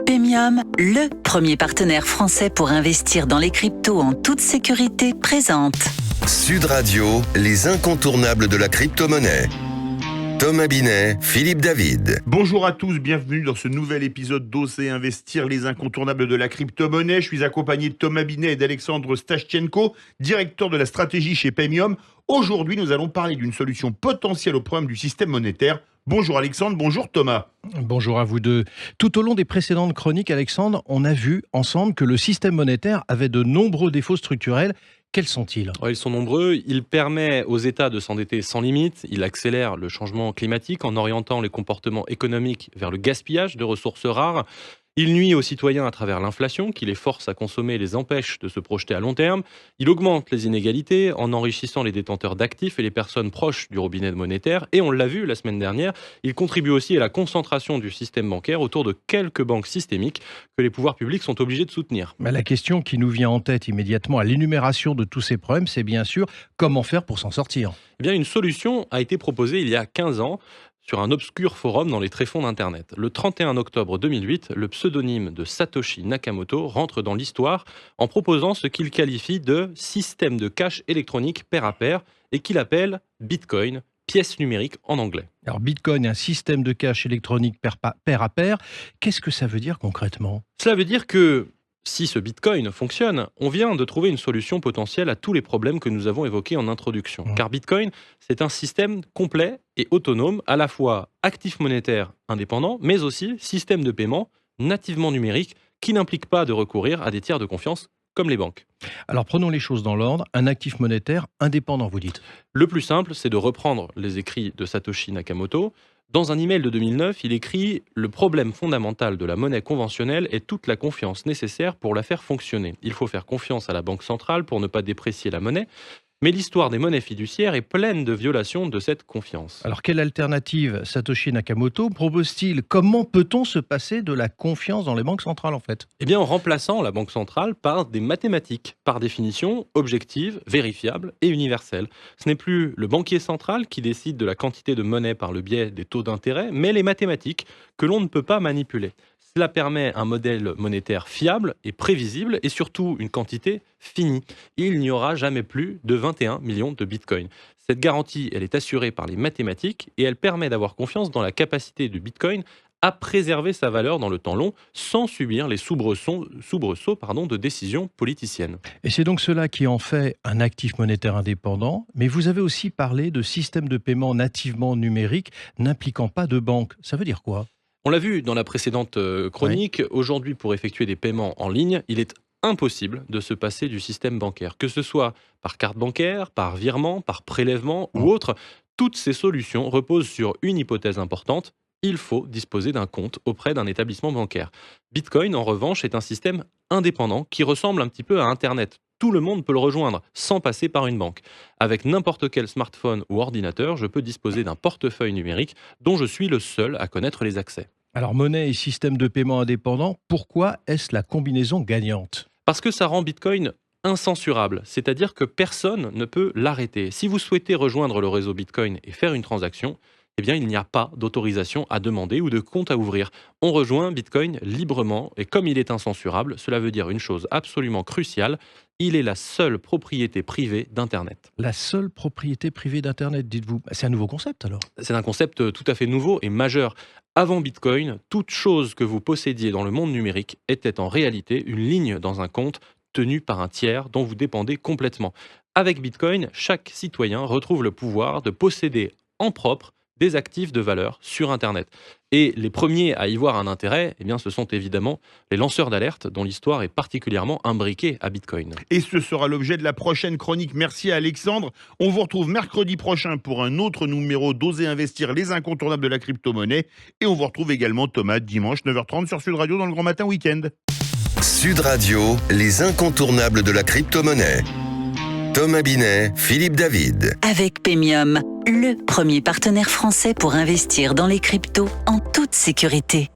Paymium, le premier partenaire français pour investir dans les cryptos en toute sécurité, présente Sud Radio, les incontournables de la crypto-monnaie. Thomas Binet, Philippe David. Bonjour à tous, bienvenue dans ce nouvel épisode d'Oser investir, les incontournables de la crypto-monnaie. Je suis accompagné de Thomas Binet et d'Alexandre Stashchenko, directeur de la stratégie chez Paymium. Aujourd'hui, nous allons parler d'une solution potentielle au problème du système monétaire. Bonjour Alexandre, bonjour Thomas. Bonjour à vous deux. Tout au long des précédentes chroniques, Alexandre, on a vu ensemble que le système monétaire avait de nombreux défauts structurels. Quels sont-ils ? Ils sont nombreux. Il permet aux États de s'endetter sans limite. Il accélère le changement climatique en orientant les comportements économiques vers le gaspillage de ressources rares. Il nuit aux citoyens à travers l'inflation qui les force à consommer et les empêche de se projeter à long terme. Il augmente les inégalités en enrichissant les détenteurs d'actifs et les personnes proches du robinet monétaire. Et on l'a vu la semaine dernière, il contribue aussi à la concentration du système bancaire autour de quelques banques systémiques que les pouvoirs publics sont obligés de soutenir. Mais la question qui nous vient en tête immédiatement à l'énumération de tous ces problèmes, c'est bien sûr comment faire pour s'en sortir. Eh bien, une solution a été proposée il y a 15 ans sur un obscur forum dans les tréfonds d'Internet. Le 31 octobre 2008, le pseudonyme de Satoshi Nakamoto rentre dans l'histoire en proposant ce qu'il qualifie de système de cash électronique pair à pair et qu'il appelle Bitcoin, pièce numérique en anglais. Alors Bitcoin, un système de cash électronique pair à pair, qu'est-ce que ça veut dire concrètement ? Cela veut dire que si ce Bitcoin fonctionne, on vient de trouver une solution potentielle à tous les problèmes que nous avons évoqués en introduction. Car Bitcoin, c'est un système complet et autonome, à la fois actif monétaire indépendant, mais aussi système de paiement nativement numérique qui n'implique pas de recourir à des tiers de confiance comme les banques. Alors prenons les choses dans l'ordre, un actif monétaire indépendant, vous dites ? Le plus simple, c'est de reprendre les écrits de Satoshi Nakamoto. Dans un email de 2009, il écrit « Le problème fondamental de la monnaie conventionnelle est toute la confiance nécessaire pour la faire fonctionner. Il faut faire confiance à la banque centrale pour ne pas déprécier la monnaie, mais l'histoire des monnaies fiduciaires est pleine de violations de cette confiance. » Alors quelle alternative Satoshi Nakamoto propose-t-il ? Comment peut-on se passer de la confiance dans les banques centrales en fait ? Eh bien en remplaçant la banque centrale par des mathématiques, par définition objectives, vérifiables et universelles. Ce n'est plus le banquier central qui décide de la quantité de monnaie par le biais des taux d'intérêt, mais les mathématiques que l'on ne peut pas manipuler. Cela permet un modèle monétaire fiable et prévisible et surtout une quantité finie. Il n'y aura jamais plus de 21 millions de bitcoins. Cette garantie, elle est assurée par les mathématiques et elle permet d'avoir confiance dans la capacité du bitcoin à préserver sa valeur dans le temps long sans subir les soubresauts de décisions politiciennes. Et c'est donc cela qui en fait un actif monétaire indépendant. Mais vous avez aussi parlé de système de paiement nativement numérique n'impliquant pas de banque. Ça veut dire quoi ? On l'a vu dans la précédente chronique, oui. Aujourd'hui, pour effectuer des paiements en ligne, il est impossible de se passer du système bancaire. Que ce soit par carte bancaire, par virement, par prélèvement ou autre, toutes ces solutions reposent sur une hypothèse importante. Il faut disposer d'un compte auprès d'un établissement bancaire. Bitcoin, en revanche, est un système indépendant qui ressemble un petit peu à Internet. Tout le monde peut le rejoindre sans passer par une banque. Avec n'importe quel smartphone ou ordinateur, je peux disposer d'un portefeuille numérique dont je suis le seul à connaître les accès. Alors monnaie et système de paiement indépendant, pourquoi est-ce la combinaison gagnante ? Parce que ça rend Bitcoin incensurable, c'est-à-dire que personne ne peut l'arrêter. Si vous souhaitez rejoindre le réseau Bitcoin et faire une transaction, eh bien, il n'y a pas d'autorisation à demander ou de compte à ouvrir. On rejoint Bitcoin librement et comme il est incensurable, cela veut dire une chose absolument cruciale, il est la seule propriété privée d'Internet. La seule propriété privée d'Internet, dites-vous ? C'est un nouveau concept alors ? C'est un concept tout à fait nouveau et majeur. Avant Bitcoin, toute chose que vous possédiez dans le monde numérique était en réalité une ligne dans un compte tenu par un tiers dont vous dépendez complètement. Avec Bitcoin, chaque citoyen retrouve le pouvoir de posséder en propre des actifs de valeur sur Internet. Et les premiers à y voir un intérêt, eh bien, ce sont évidemment les lanceurs d'alerte dont l'histoire est particulièrement imbriquée à Bitcoin. Et ce sera l'objet de la prochaine chronique. Merci à Alexandre. On vous retrouve mercredi prochain pour un autre numéro d'Oser investir, les incontournables de la crypto-monnaie. Et on vous retrouve également Thomas dimanche 9h30 sur Sud Radio dans le Grand Matin Week-end. Sud Radio, les incontournables de la crypto-monnaie. Thomas Binet, Philippe David. avec Paymium, le premier partenaire français pour investir dans les cryptos en toute sécurité.